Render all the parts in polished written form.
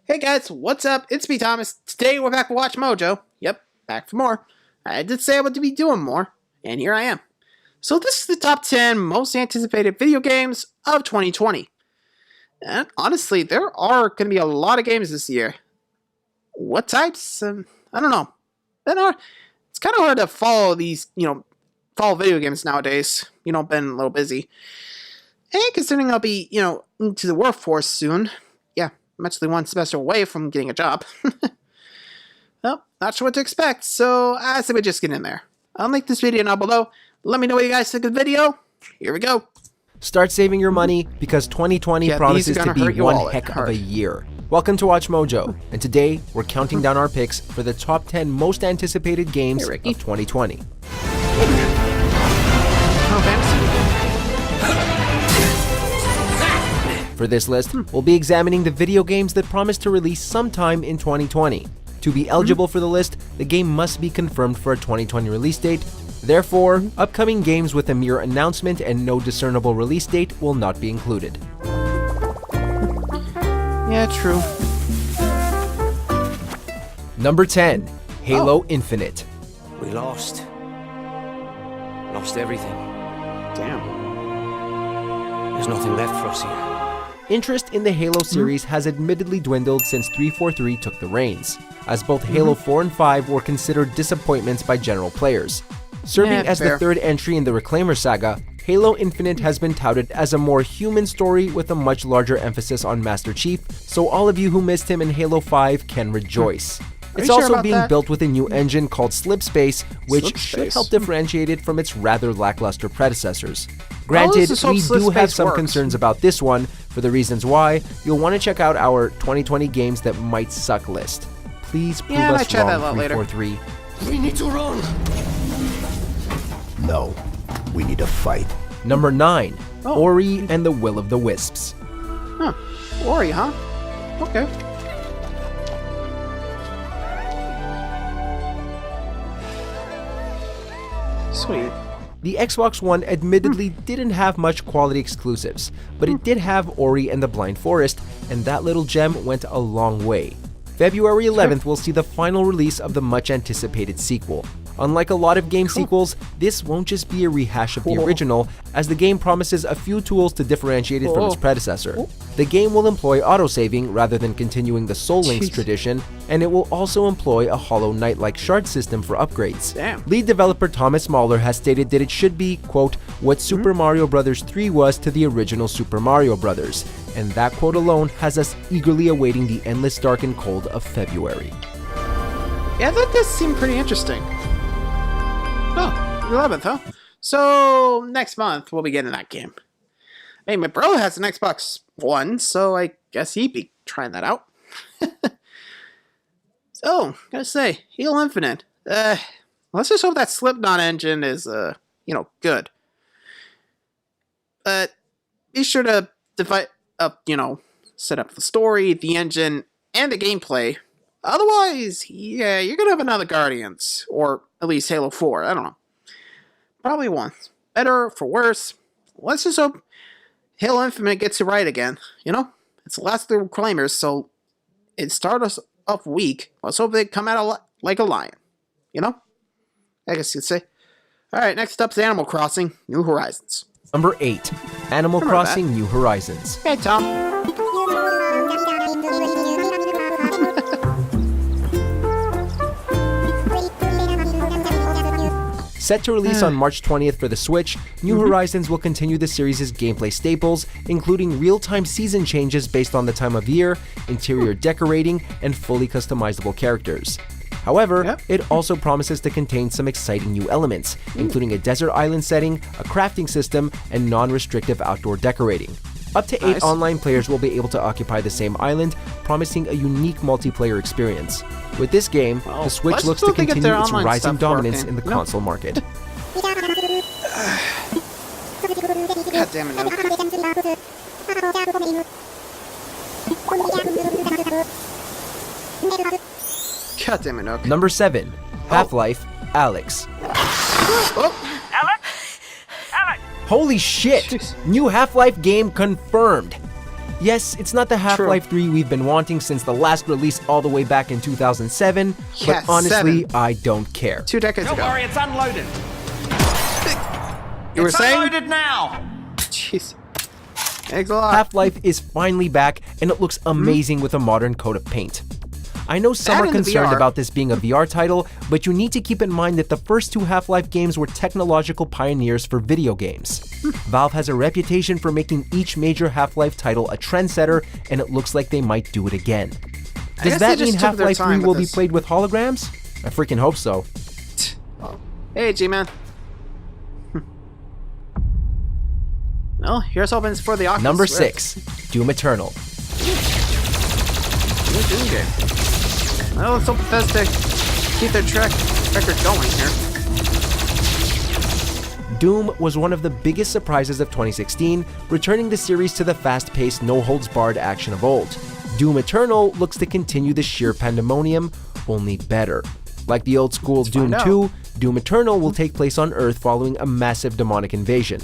Hey guys, what's up? It's me, Thomas. Today we're back with Watch Mojo. Yep, back for more. I did say I would be doing more, and here I am. So this is the top 10 most anticipated video games of 2020. And honestly, there are going to be a lot of games this year. What types? I don't know. It's kind of hard to follow these, follow video games nowadays. Been a little busy. And considering I'll be, into the workforce soon. Yeah, I'm actually one semester away from getting a job. Well, not sure what to expect, so I say we just get in there. I'll link this video down below. Let me know what you guys think of the video. Here we go. Start saving your money because 2020 promises to be one heck of a year. Welcome to Watch Mojo, and today we're counting down our picks for the top 10 most anticipated games of 2020. For this list, we'll be examining the video games that promise to release sometime in 2020. To be eligible for the list, the game must be confirmed for a 2020 release date. Therefore, upcoming games with a mere announcement and no discernible release date will not be included. Yeah, true. Number 10, Halo Infinite. We lost everything. Damn. There's nothing left for us here. Interest in the Halo series has admittedly dwindled since 343 took the reins, as both Halo 4 and 5 were considered disappointments by general players. Serving as the third entry in the Reclaimer saga, Halo Infinite has been touted as a more human story with a much larger emphasis on Master Chief, so all of you who missed him in Halo 5 can rejoice. It's also being built with a new engine called Slipspace, which should help differentiate it from its rather lackluster predecessors. Granted, we do have some concerns about this one. For the reasons why, you'll want to check out our 2020 games that might suck list. Please prove us wrong, 343. We need to run! No, we need to fight. Number 9, Ori and the Will of the Wisps. Huh. Ori, huh? Okay. Sweet. The Xbox One admittedly didn't have much quality exclusives, but it did have Ori and the Blind Forest, and that little gem went a long way. February 11th will see the final release of the much anticipated sequel. Unlike a lot of game sequels, this won't just be a rehash of the original, as the game promises a few tools to differentiate it from its predecessor. The game will employ autosaving rather than continuing the Soul Links tradition, and it will also employ a Hollow Knight-like shard system for upgrades. Lead developer Thomas Mahler has stated that it should be, quote, what Super Mario Bros. 3 was to the original Super Mario Bros., and that quote alone has us eagerly awaiting the endless dark and cold of February. Yeah, that does seem pretty interesting. Oh, 11th, huh? So, next month, we'll be getting that game. Hey, my bro has an Xbox One, so I guess he'd be trying that out. So, gotta say, Halo Infinite. Let's just hope that Slipknot engine is, good. But be sure to divide up, set up the story, the engine, and the gameplay. Otherwise, yeah, you're gonna have another Guardians, or at least Halo 4, I don't know. Probably one. Better, for worse. Let's just hope Halo Infinite gets it right again, It's the last of the Reclaimers, so it started us off weak. Let's hope they come out like a lion, I guess you'd say. Alright, next up's Animal Crossing, New Horizons. Number 8, Animal Crossing New Horizons. Hey, Tom. Set to release on March 20th for the Switch, New Horizons will continue the series' gameplay staples, including real-time season changes based on the time of year, interior decorating, and fully customizable characters. However, it also promises to contain some exciting new elements, including a desert island setting, a crafting system, and non-restrictive outdoor decorating. Up to 8 online players will be able to occupy the same island, promising a unique multiplayer experience. With this game, the Switch looks to continue its rising dominance in the console market. God damn it, no. God damn it, no. Number 7, Half-Life Alyx. Alex? Holy shit! Jeez. New Half-Life game confirmed! Yes, it's not the Half-Life 3 we've been wanting since the last release all the way back in 2007, Yeah, but honestly, 7. I don't care. 2 decades Don't ago. worry, it's unloaded. You were It's saying? unloaded now. Jeez. Thanks a lot. Half-Life is finally back, and it looks amazing with a modern coat of paint. I know some That are and the concerned VR. about this being a VR title, but you need to keep in mind that the first 2 Half-Life games were technological pioneers for video games. Valve has a reputation for making each major Half-Life title a trendsetter, and it looks like they might do it again. Does guess that they mean just took their Half-Life 3 time with will be this. played with holograms? I freaking hope so. Hey, G-Man. Well, here's hoping it's for the Oculus Number Rift. 6, Doom Eternal. New Doom game. Well, let's hope Bethesda keep their record going here. Doom was one of the biggest surprises of 2016, returning the series to the fast-paced, no-holds-barred action of old. Doom Eternal looks to continue the sheer pandemonium, only better. Like the old-school Doom find 2, Doom Eternal will take place on Earth following a massive demonic invasion.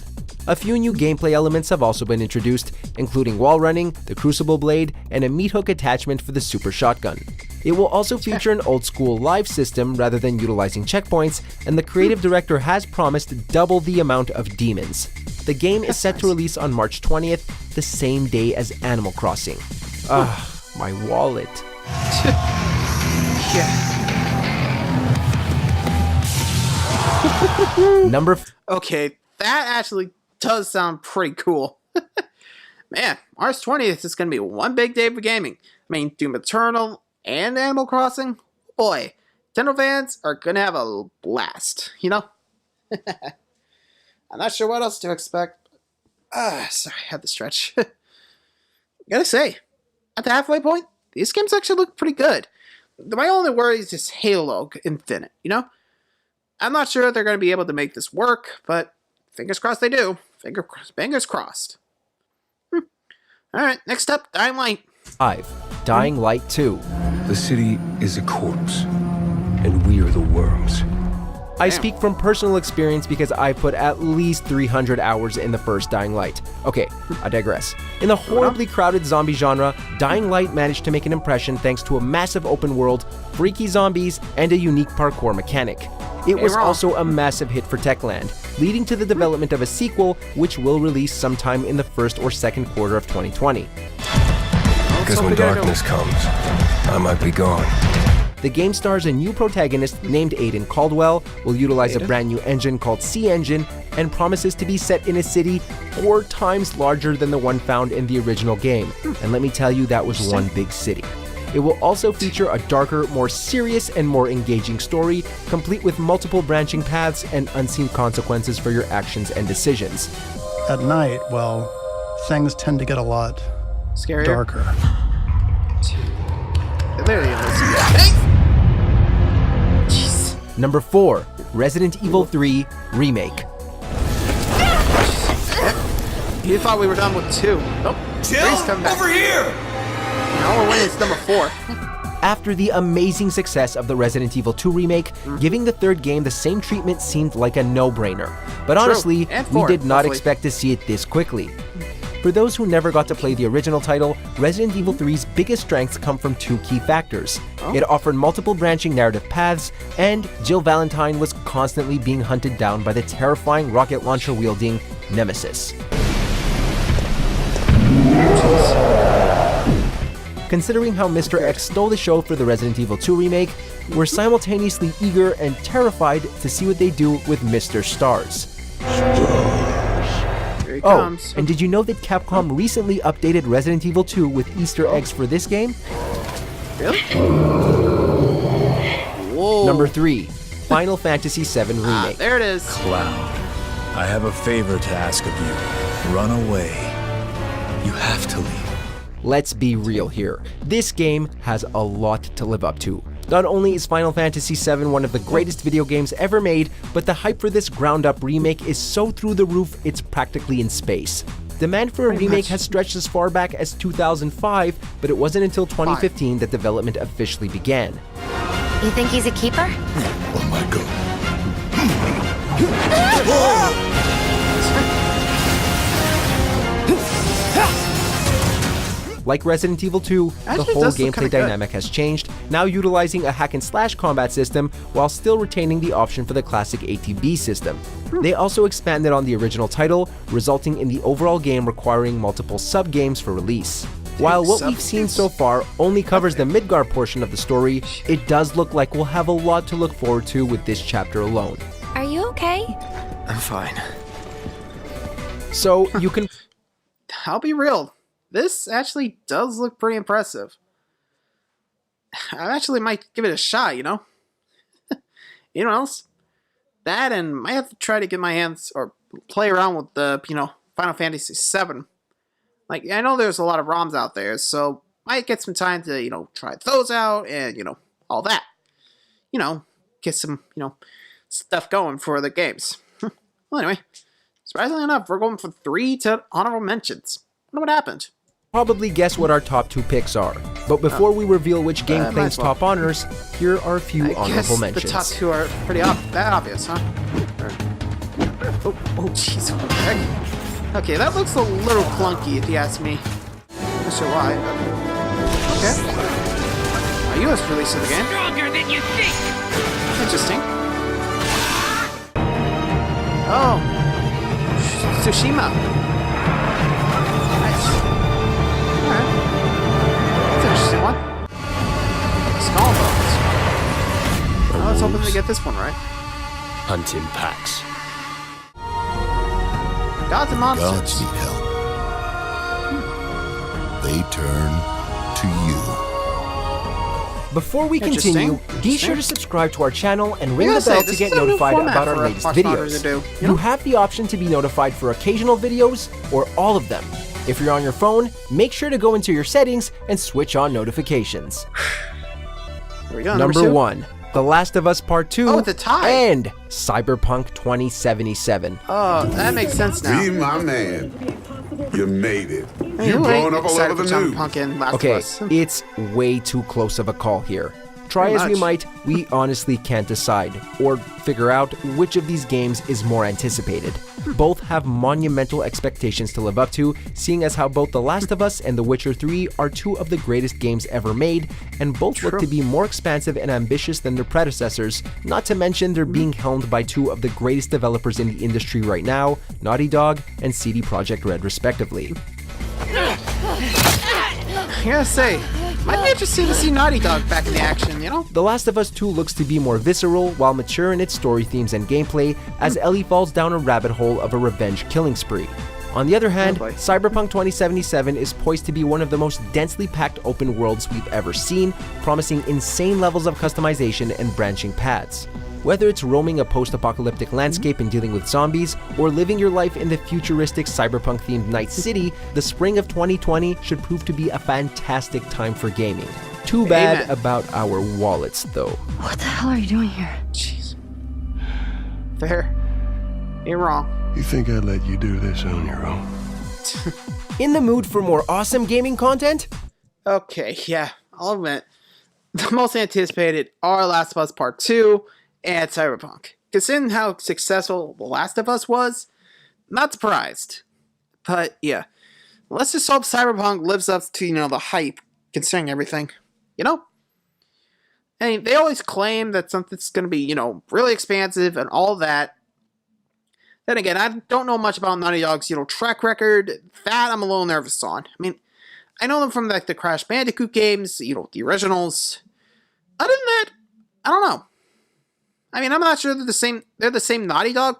A few new gameplay elements have also been introduced, including wall running, the Crucible Blade, and a meat hook attachment for the Super Shotgun. It will also feature an old-school live system rather than utilizing checkpoints, and the creative director has promised double the amount of demons. The game is set to release on March 20th, the same day as Animal Crossing. My wallet. Number Okay, that actually does sound pretty cool. Man, March 20th is going to be one big day for gaming. I mean, Doom Eternal and Animal Crossing. Boy, Nintendo fans are going to have a blast, you know? I'm not sure what else to expect. Sorry, I had to stretch. Gotta say, at the halfway point, these games actually look pretty good. My only worry is just Halo Infinite, you know? I'm not sure they're going to be able to make this work, but fingers crossed they do. Fingers crossed. Alright, next up, Dying Light. 5, Dying Light 2. The city is a corpse, and we are the worms. I speak from personal experience because I put at least 300 hours in the first Dying Light. Okay, I digress. In the horribly crowded zombie genre, Dying Light managed to make an impression thanks to a massive open world, freaky zombies, and a unique parkour mechanic. It was wrong. also a massive hit for Techland, leading to the development of a sequel which will release sometime in the first or second quarter of 2020. Because when darkness comes, I might be gone. The game stars a new protagonist named Aiden Caldwell, will utilize a brand new engine called C-Engine, and promises to be set in a city 4 times larger than the one found in the original game. And let me tell you, that was one big city. It will also feature a darker, more serious, and more engaging story, complete with multiple branching paths and unseen consequences for your actions and decisions. At night, well, things tend to get a lot Scarier. darker. There he is. Jeez. Number 4, Resident Evil 3 Remake. You thought we were done with 2. Nope. Three's coming back. Over here. Now we're winning. It's number 4. After the amazing success of the Resident Evil 2 remake, giving the third game the same treatment seemed like a no-brainer. But honestly, And we 4, did not hopefully. expect to see it this quickly. For those who never got to play the original title, Resident Evil 3's biggest strengths come from 2 key factors. It offered multiple branching narrative paths, and Jill Valentine was constantly being hunted down by the terrifying rocket launcher-wielding Nemesis. Considering how Mr. X stole the show for the Resident Evil 2 remake, we're simultaneously eager and terrified to see what they do with Mr. Stars. Here he Oh, comes. and did you know that Capcom recently updated Resident Evil 2 with Easter eggs for this game? Really? Whoa. Number 3, Final Fantasy VII Remake. There it is. Cloud, I have a favor to ask of you. Run away. You have to leave. Let's be real here. This game has a lot to live up to. Not only is Final Fantasy VII one of the greatest video games ever made, but the hype for this ground-up remake is so through the roof it's practically in space. Demand for a remake has stretched as far back as 2005, but it wasn't until 2015 that development officially began. You think he's a keeper? Oh my god. Like Resident Evil 2, the Actually, it whole does look gameplay kinda good. dynamic has changed, now utilizing a hack-and-slash combat system while still retaining the option for the classic ATB system. They also expanded on the original title, resulting in the overall game requiring multiple sub-games for release. While what we've seen so far only covers the Midgar portion of the story, it does look like we'll have a lot to look forward to with this chapter alone. Are you okay? I'm fine. So you can I'll be real. This actually does look pretty impressive. I actually might give it a shot, you know? You know what else? That and might have to try to get my hands or play around with the, Final Fantasy VII. Like, I know there's a lot of ROMs out there, so might get some time to, try those out and, all that. Get some, stuff going for the games. Well, anyway, surprisingly enough, we're going from 3 to honorable mentions. I wonder what happened. probably guess what our top 2 picks are. But before we reveal which game might claims as well. top honors, here are a few I honorable guess mentions. the top 2 are pretty that obvious, huh? Oh, jeez, what the heck? Okay, that looks a little clunky if you ask me. Not sure why, but... Okay. A US release of the game. Stronger than you think! Interesting. Oh. Tsushima. Nice. Alright. That's an interesting one. Skull Bones. I was hoping to get this one right. Hunting packs. Gods and Monsters. Gods need help. They turn to you. Before we continue, be sure to subscribe to our channel and ring I the gotta say, bell this to get is a new notified format about our for latest Watch Monitors videos. to do, You have the option to be notified for occasional videos or all of them. If you're on your phone, make sure to go into your settings and switch on notifications. Here we go, Number two. 1, The Last of Us Part 2 Oh, it's a tie. and Cyberpunk 2077. Oh, that makes sense now. Be my man. You made it. Hey, You've who ain't blown up a lot excited of the for news. Cyberpunk and Last Okay, of Us? it's way too close of a call here. Try Pretty as we much. might, we honestly can't decide, or figure out which of these games is more anticipated. Both have monumental expectations to live up to, seeing as how both The Last of Us and The Witcher 3 are 2 of the greatest games ever made, and both look to be more expansive and ambitious than their predecessors, not to mention they're being helmed by 2 of the greatest developers in the industry right now, Naughty Dog and CD Projekt Red respectively. I gotta say, might be interesting to see Naughty Dog back in the action, you know? The Last of Us 2 looks to be more visceral while mature in its story themes and gameplay as Ellie falls down a rabbit hole of a revenge killing spree. On the other hand, boy. Cyberpunk 2077 is poised to be one of the most densely packed open worlds we've ever seen, promising insane levels of customization and branching paths. Whether it's roaming a post-apocalyptic landscape and dealing with zombies, or living your life in the futuristic cyberpunk-themed Night City, the spring of 2020 should prove to be a fantastic time for gaming. Too bad Amen. about our wallets, though. What the hell are you doing here? Jeez. Fair. Ain't wrong. You think I'd let you do this on your own? In the mood for more awesome gaming content? Okay, yeah, I'll admit. The most anticipated are Last of Us Part 2 and Cyberpunk. Considering how successful The Last of Us was, not surprised. But yeah, let's just hope Cyberpunk lives up to, the hype, considering everything. You know? I mean, they always claim that something's going to be, really expansive and all that. Then again, I don't know much about Naughty Dog's, track record. That I'm a little nervous on. I mean, I know them from like the Crash Bandicoot games, the originals. Other than that, I don't know. I mean, I'm not sure they're the same Naughty Dog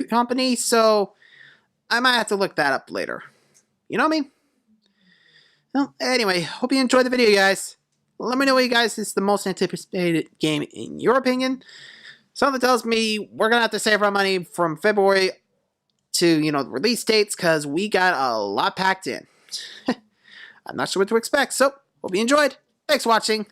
company, so I might have to look that up later. You know what I mean? Well, anyway, hope you enjoyed the video, guys. Let me know what you guys is the most anticipated game in your opinion. Something tells me we're gonna have to save our money from February to, the release dates, because we got a lot packed in. I'm not sure what to expect, so hope you enjoyed. Thanks for watching.